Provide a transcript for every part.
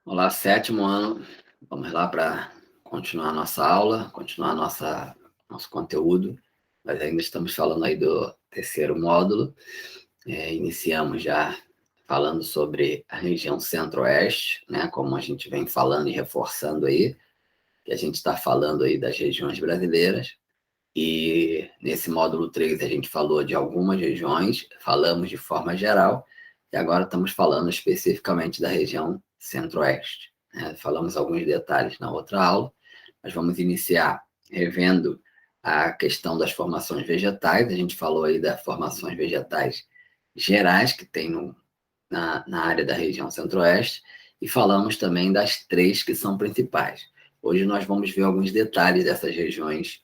Olá, sétimo ano. Vamos lá para continuar a nossa aula, continuar nosso conteúdo. Nós ainda estamos falando aí do terceiro módulo. Iniciamos já falando sobre a região centro-oeste, né? Como a gente vem falando e reforçando aí, que a gente está falando aí das regiões brasileiras. E nesse módulo 3 a gente falou de algumas regiões, falamos de forma geral, e agora estamos falando especificamente da região centro-oeste, né? Falamos alguns detalhes na outra aula, mas vamos iniciar revendo a questão das formações vegetais. A gente falou aí das formações vegetais gerais que tem na área da região centro-oeste, e falamos também das três que são principais. Hoje nós vamos ver alguns detalhes dessas regiões,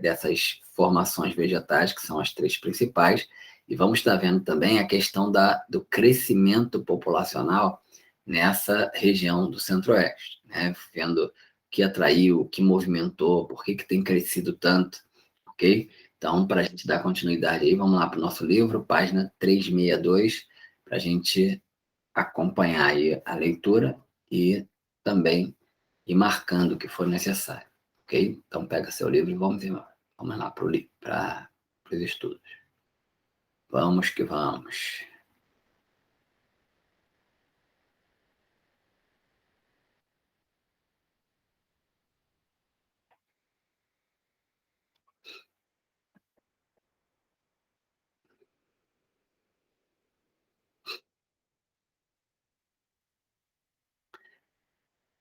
dessas formações vegetais, que são as três principais, e vamos estar vendo também a questão do crescimento populacional nessa região do centro-oeste, né? Vendo o que atraiu, o que movimentou, por que tem crescido tanto, ok? Então, para a gente dar continuidade aí, vamos lá para o nosso livro, página 362, para a gente acompanhar aí a leitura e também ir marcando o que for necessário, ok? Então pega seu livro e vamos lá para os estudos. Vamos que vamos.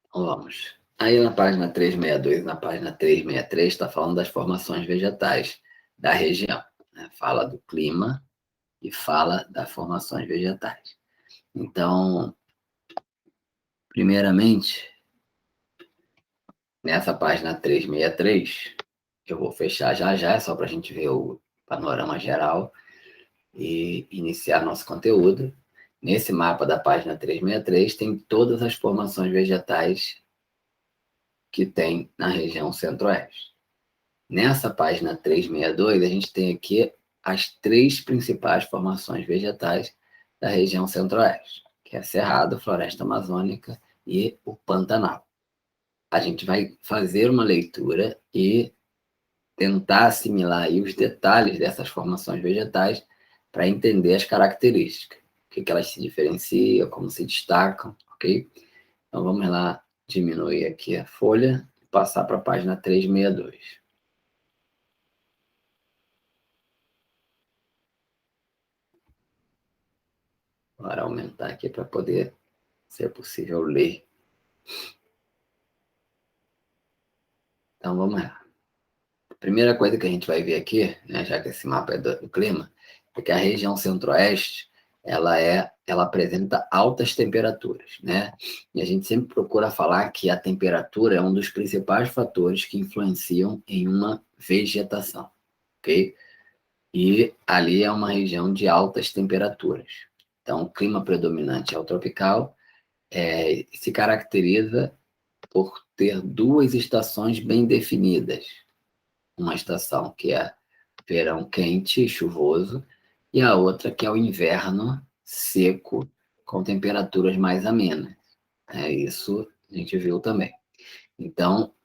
Então vamos. Aí na página 362 e na página 363 está falando das formações vegetais da região, né? Fala do clima e fala das formações vegetais. Então, primeiramente, nessa página 363, eu vou fechar já já, é só para a gente ver o panorama geral e iniciar nosso conteúdo. Nesse mapa da página 363 tem todas as formações vegetais que tem na região centro-oeste. Nessa página 362, a gente tem aqui as três principais formações vegetais da região centro-oeste, que é Cerrado, Floresta Amazônica e o Pantanal. A gente vai fazer uma leitura e tentar assimilar aí os detalhes dessas formações vegetais para entender as características, o que elas se diferenciam, como se destacam, ok? Então vamos lá diminuir aqui a folha e passar para a página 362. Agora aumentar aqui para poder ser possível ler. Então vamos lá. A primeira coisa que a gente vai ver aqui, né, já que esse mapa é do clima, é que a região centro-oeste ela apresenta altas temperaturas, né? E a gente sempre procura falar que a temperatura é um dos principais fatores que influenciam em uma vegetação, ok? E ali é uma região de altas temperaturas. Então, o clima predominante é o tropical, se caracteriza por ter duas estações bem definidas. Uma estação que é verão quente e chuvoso, e a outra que é o inverno seco, com temperaturas mais amenas. Isso a gente viu também. Então,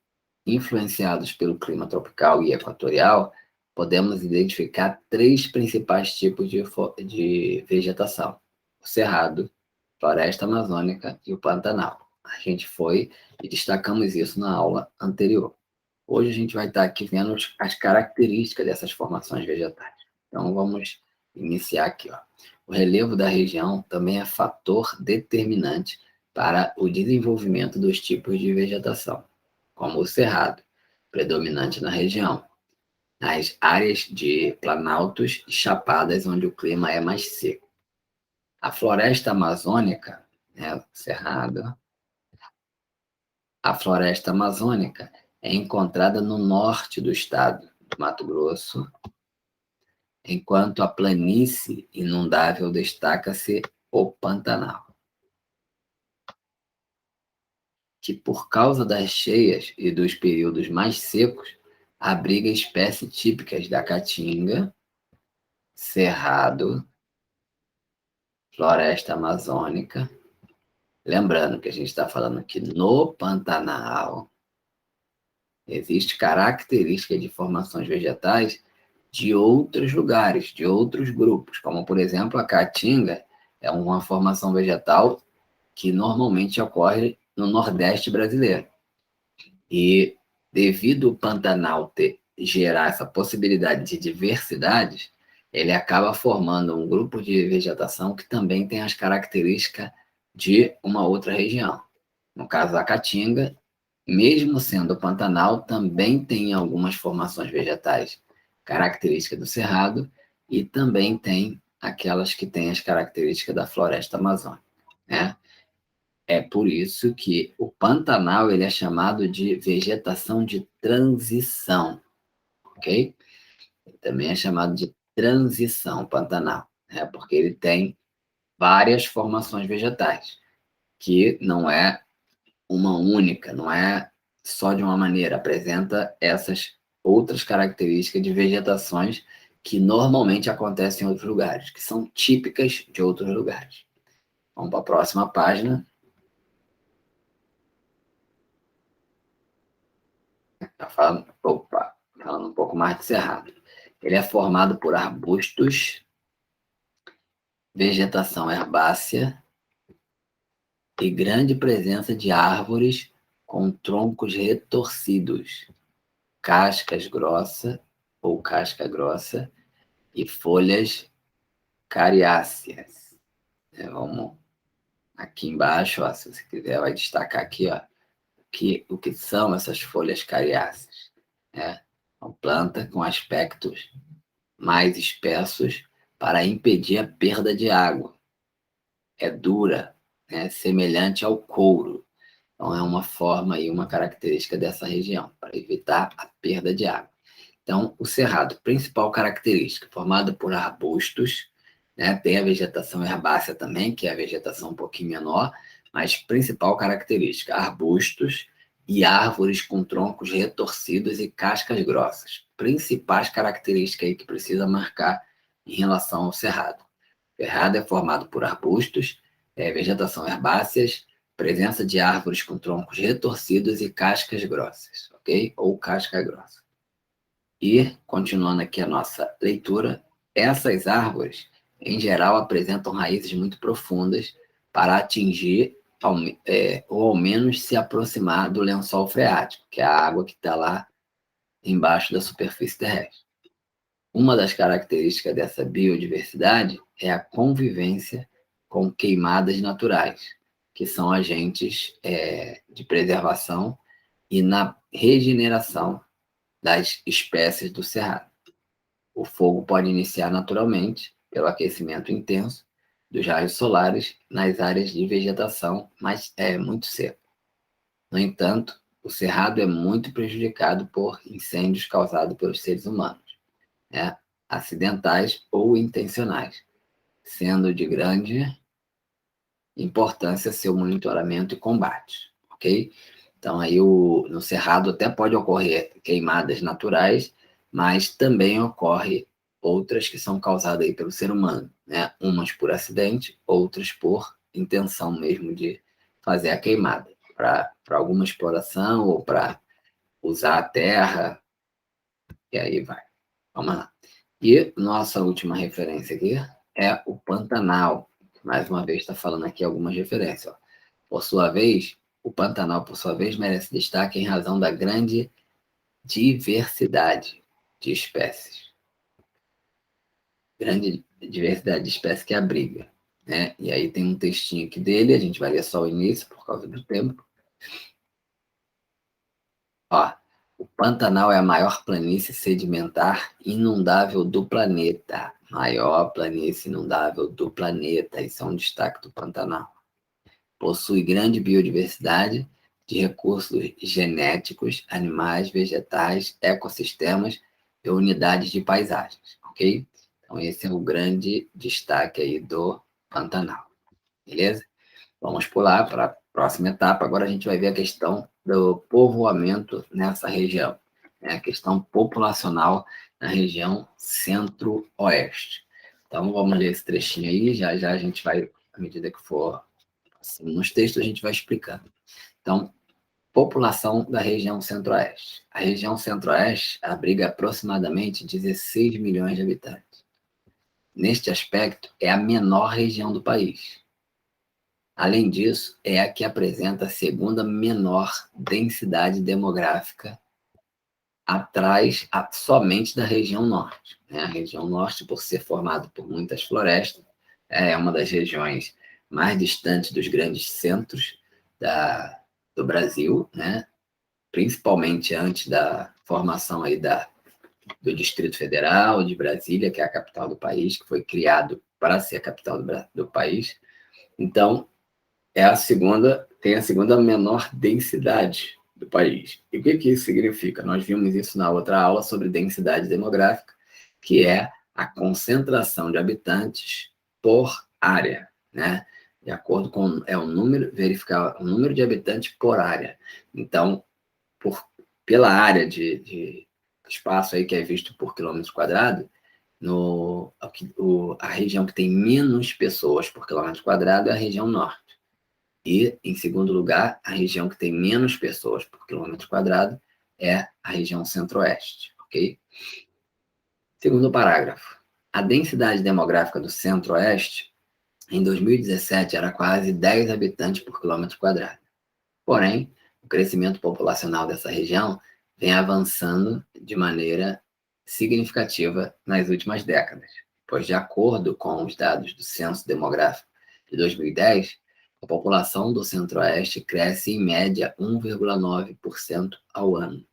influenciados pelo clima tropical e equatorial, podemos identificar três principais tipos de vegetação: o cerrado, floresta amazônica e o pantanal. A gente foi e destacamos isso na aula anterior. Hoje a gente vai estar aqui vendo as características dessas formações vegetais. Então vamos iniciar aqui, ó. O relevo da região também é fator determinante para o desenvolvimento dos tipos de vegetação, como o cerrado, predominante na região, nas áreas de planaltos e chapadas onde o clima é mais seco. A floresta amazônica, né, o cerrado, a floresta amazônica é encontrada no norte do estado do Mato Grosso, enquanto a planície inundável destaca-se o Pantanal, que por causa das cheias e dos períodos mais secos, abriga espécies típicas da caatinga, cerrado, floresta amazônica Lembrando que a gente está falando que no Pantanal existe característica de formações vegetais de outros lugares, de outros grupos, como, por exemplo, a caatinga é uma formação vegetal que normalmente ocorre no Nordeste brasileiro. E devido ao Pantanal gerar essa possibilidade de diversidades, ele acaba formando um grupo de vegetação que também tem as características de uma outra região. No caso da Caatinga, mesmo sendo o Pantanal, também tem algumas formações vegetais características do Cerrado e também tem aquelas que têm as características da floresta amazônica, né? É por isso que o Pantanal ele é chamado de vegetação de transição, ok? Ele também é chamado de transição Pantanal, né? Porque ele tem várias formações vegetais, que não é uma única, não é só de uma maneira, apresenta essas outras características de vegetações que normalmente acontecem em outros lugares, que são típicas de outros lugares. Vamos para a próxima página. Tá falando, opa, falando um pouco mais de cerrado. Ele é formado por arbustos, vegetação herbácea e grande presença de árvores com troncos retorcidos, cascas grossa ou casca grossa e folhas cariáceas. Vamos aqui embaixo, ó, se você quiser, vai destacar aqui, ó, o que são essas folhas cariáceas. Né? Uma planta com aspectos mais espessos para impedir a perda de água. É dura, né? Semelhante ao couro. Então, é uma forma e uma característica dessa região, para evitar a perda de água. Então, o cerrado, principal característica, formado por arbustos, né? Tem a vegetação herbácea também, que é a vegetação um pouquinho menor, mas principal característica, arbustos e árvores com troncos retorcidos e cascas grossas. Principais características aí que precisa marcar em relação ao cerrado. O cerrado é formado por arbustos, vegetação herbáceas, presença de árvores com troncos retorcidos e cascas grossas, ok? Ou casca grossa. E, continuando aqui a nossa leitura, essas árvores, em geral, apresentam raízes muito profundas para atingir, ou ao menos se aproximar do lençol freático, que é a água que está lá embaixo da superfície terrestre. Uma das características dessa biodiversidade é a convivência com queimadas naturais, que são agentes de preservação e na regeneração das espécies do cerrado. O fogo pode iniciar naturalmente pelo aquecimento intenso dos raios solares nas áreas de vegetação, mas é muito seco. No entanto, o cerrado é muito prejudicado por incêndios causados pelos seres humanos, né? Acidentais ou intencionais, sendo de grande importância seu monitoramento e combate, ok? Então, aí no cerrado até pode ocorrer queimadas naturais, mas também ocorre outras que são causadas aí pelo ser humano, né? Umas por acidente, outras por intenção mesmo de fazer a queimada, para alguma exploração ou para usar a terra, e aí vai. Vamos lá. E nossa última referência aqui é o Pantanal. Mais uma vez está falando aqui algumas referências. Ó. Por sua vez, o Pantanal, por sua vez, merece destaque em razão da grande diversidade de espécies. Grande diversidade de espécies que abriga. Né? E aí tem um textinho aqui dele, a gente vai ler só o início por causa do tempo. Ó, o Pantanal é a maior planície sedimentar inundável do planeta. Maior planície inundável do planeta. Isso é um destaque do Pantanal. Possui grande biodiversidade de recursos genéticos, animais, vegetais, ecossistemas e unidades de paisagens, ok? Então esse é o grande destaque aí do Pantanal, beleza? Vamos pular para a próxima etapa. Agora a gente vai ver a questão do povoamento nessa região, né? A questão populacional na região centro-oeste. Então vamos ler esse trechinho aí, já já a gente vai, à medida que for Assim, nos textos a gente vai explicar. Então, população da região centro-oeste. A região centro-oeste abriga aproximadamente 16 milhões de habitantes. Neste aspecto, é a menor região do país. Além disso, é a que apresenta a segunda menor densidade demográfica, atrás somente da região norte, né? A região norte, por ser formada por muitas florestas, é uma das regiões mais distantes dos grandes centros do Brasil, né? Principalmente antes da formação aí do Distrito Federal, de Brasília, que é a capital do país, que foi criado para ser a capital do país. Então, tem a segunda menor densidade do país. E o que isso significa? Nós vimos isso na outra aula sobre densidade demográfica, que é a concentração de habitantes por área, né? De acordo com verificar o número de habitantes por área. Então, pela área de espaço aí que é visto por quilômetro quadrado, a região que tem menos pessoas por quilômetro quadrado é a região norte. E, em segundo lugar, a região que tem menos pessoas por quilômetro quadrado é a região centro-oeste, ok? Segundo parágrafo. A densidade demográfica do centro-oeste, em 2017, era quase 10 habitantes por quilômetro quadrado. Porém, o crescimento populacional dessa região vem avançando de maneira significativa nas últimas décadas, pois, de acordo com os dados do Censo Demográfico de 2010, a população do Centro-Oeste cresce em média 1,9% ao ano.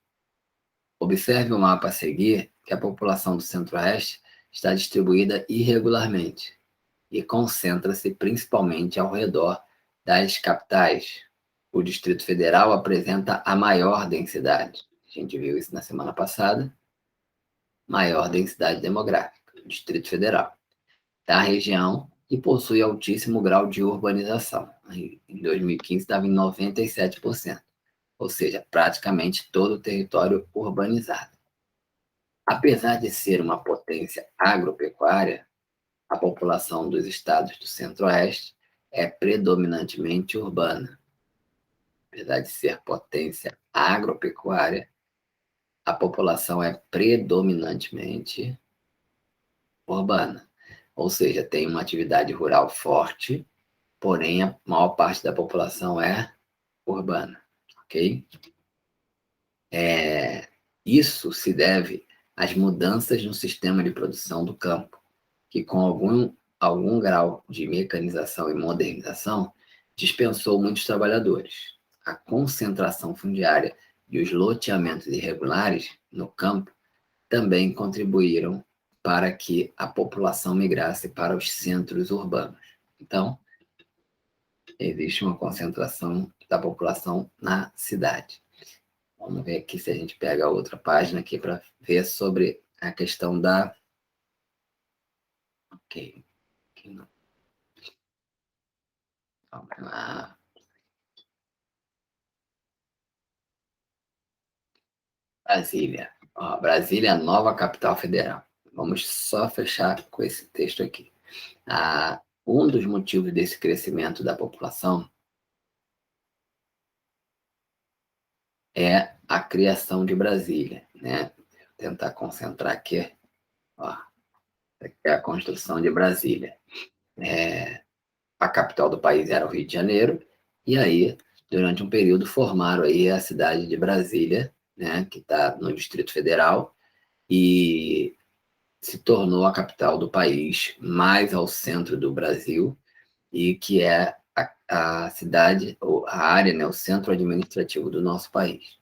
Observe o mapa a seguir que a população do Centro-Oeste está distribuída irregularmente e concentra-se principalmente ao redor das capitais. O Distrito Federal apresenta a maior densidade. A gente viu isso na semana passada. Maior densidade demográfica, Distrito Federal, da região, e possui altíssimo grau de urbanização. Em 2015 estava em 97%, ou seja, praticamente todo o território urbanizado. Apesar de ser uma potência agropecuária, a população dos estados do Centro-Oeste é predominantemente urbana. Apesar de ser potência agropecuária, a população é predominantemente urbana. Ou seja, tem uma atividade rural forte, porém a maior parte da população é urbana, ok? Isso se deve às mudanças no sistema de produção do campo, que com algum grau de mecanização e modernização dispensou muitos trabalhadores. A concentração fundiária e os loteamentos irregulares no campo também contribuíram para que a população migrasse para os centros urbanos. Então, existe uma concentração da população na cidade. Vamos ver aqui se a gente pega a outra página aqui para ver sobre a questão da... Ok. Aqui não. Vamos lá. Brasília. Ó, Brasília é a nova capital federal. Vamos só fechar com esse texto aqui. Um dos motivos desse crescimento da população é a criação de Brasília, né? Vou tentar concentrar aqui. Ó, aqui é a construção de Brasília. A capital do país era o Rio de Janeiro, e aí, durante um período, formaram aí a cidade de Brasília, né, que está no Distrito Federal, e se tornou a capital do país mais ao centro do Brasil, e que é a cidade, ou a área, né, o centro administrativo do nosso país.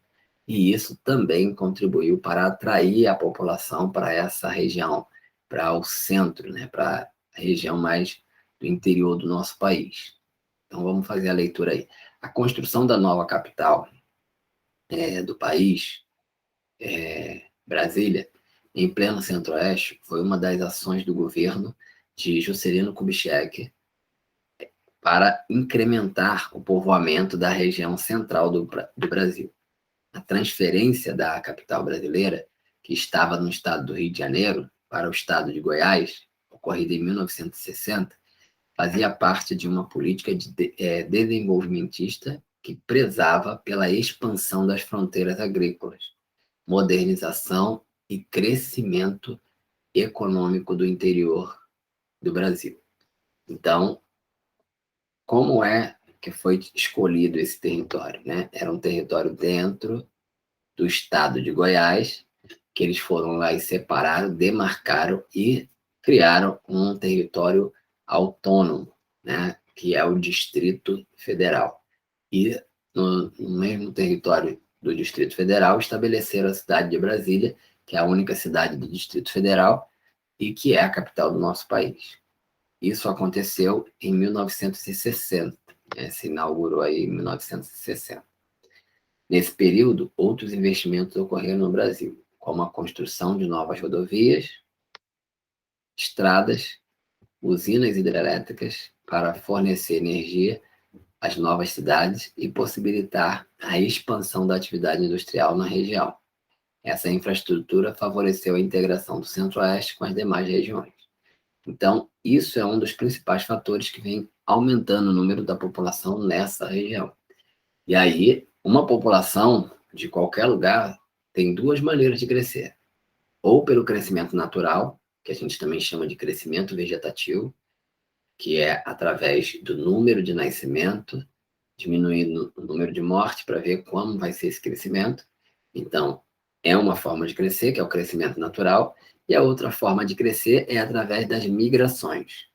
E isso também contribuiu para atrair a população para essa região, para o centro, né, para a região mais do interior do nosso país. Então vamos fazer a leitura aí. A construção da nova capital do país, Brasília, em pleno centro-oeste, foi uma das ações do governo de Juscelino Kubitschek para incrementar o povoamento da região central do Brasil. A transferência da capital brasileira, que estava no estado do Rio de Janeiro, para o estado de Goiás, ocorrida em 1960, fazia parte de uma política desenvolvimentista que prezava pela expansão das fronteiras agrícolas, modernização e crescimento econômico do interior do Brasil. Então, como é que foi escolhido esse território, né? Era um território dentro do estado de Goiás, que eles foram lá e separaram, demarcaram e criaram um território autônomo, né? Que é o Distrito Federal. E no mesmo território do Distrito Federal estabeleceram a cidade de Brasília, que é a única cidade do Distrito Federal e que é a capital do nosso país. Isso aconteceu em 1960, né? Se inaugurou aí em 1960. Nesse período, outros investimentos ocorreram no Brasil, como a construção de novas rodovias, estradas, usinas hidrelétricas para fornecer energia às novas cidades e possibilitar a expansão da atividade industrial na região. Essa infraestrutura favoreceu a integração do Centro-Oeste com as demais regiões. Então, isso é um dos principais fatores que vem aumentando o número da população nessa região. E aí, uma população de qualquer lugar tem duas maneiras de crescer. Ou pelo crescimento natural, que a gente também chama de crescimento vegetativo, que é através do número de nascimento, diminuindo o número de morte para ver como vai ser esse crescimento. Então, é uma forma de crescer, que é o crescimento natural, e a outra forma de crescer é através das migrações.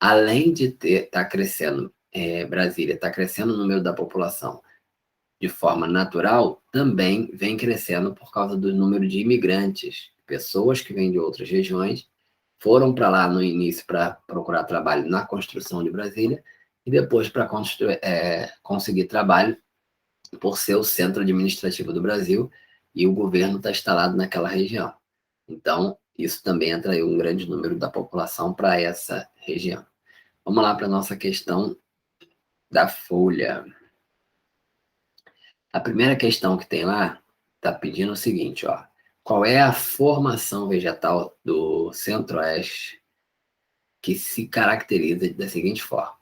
Além de estar crescendo, Brasília está crescendo o número da população de forma natural, também vem crescendo por causa do número de imigrantes, pessoas que vêm de outras regiões, foram para lá no início para procurar trabalho na construção de Brasília e depois para conseguir trabalho por ser o centro administrativo do Brasil e o governo está instalado naquela região. Então, isso também atraiu um grande número da população para essa região. Vamos lá para a nossa questão da Folha. A primeira questão que tem lá está pedindo o seguinte, ó. Qual é a formação vegetal do Centro-Oeste que se caracteriza da seguinte forma?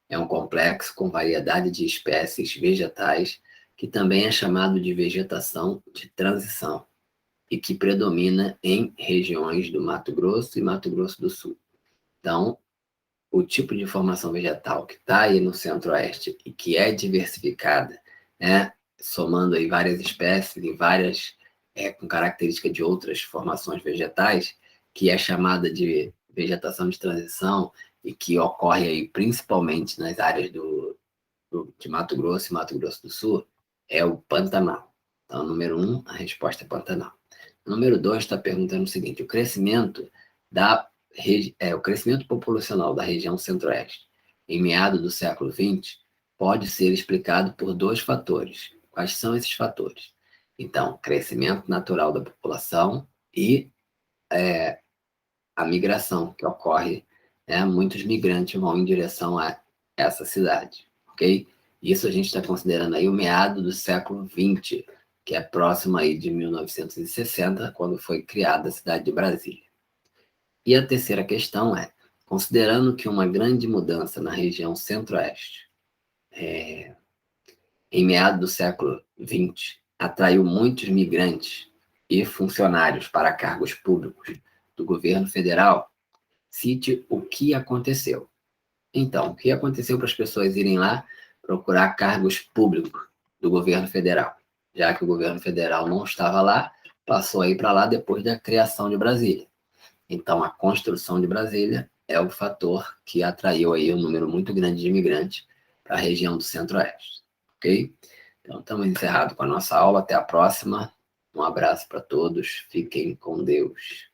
É um complexo com variedade de espécies vegetais que também é chamado de vegetação de transição e que predomina em regiões do Mato Grosso e Mato Grosso do Sul. Então, o tipo de formação vegetal que está aí no Centro-Oeste e que é diversificada, né, somando aí várias espécies e várias com característica de outras formações vegetais, que é chamada de vegetação de transição e que ocorre aí principalmente nas áreas de Mato Grosso e Mato Grosso do Sul, é o Pantanal. Então, número 1, a resposta é Pantanal. Número 2 está perguntando o seguinte: o crescimento populacional da região Centro-Oeste em meados do século XX pode ser explicado por dois fatores. Quais são esses fatores? Então, crescimento natural da população e a migração que ocorre, né? Muitos migrantes vão em direção a essa cidade, ok? Isso a gente está considerando aí o meado do século XX, que é próximo aí de 1960, quando foi criada a cidade de Brasília. E a terceira questão é, considerando que uma grande mudança na região Centro-Oeste, em meados do século XX, atraiu muitos migrantes e funcionários para cargos públicos do governo federal, cite o que aconteceu. Então, o que aconteceu para as pessoas irem lá procurar cargos públicos do governo federal? Já que o governo federal não estava lá, passou a ir para lá depois da criação de Brasília. Então, a construção de Brasília é o fator que atraiu aí um número muito grande de imigrantes para a região do Centro-Oeste, ok? Então, estamos encerrados com a nossa aula. Até a próxima. Um abraço para todos. Fiquem com Deus.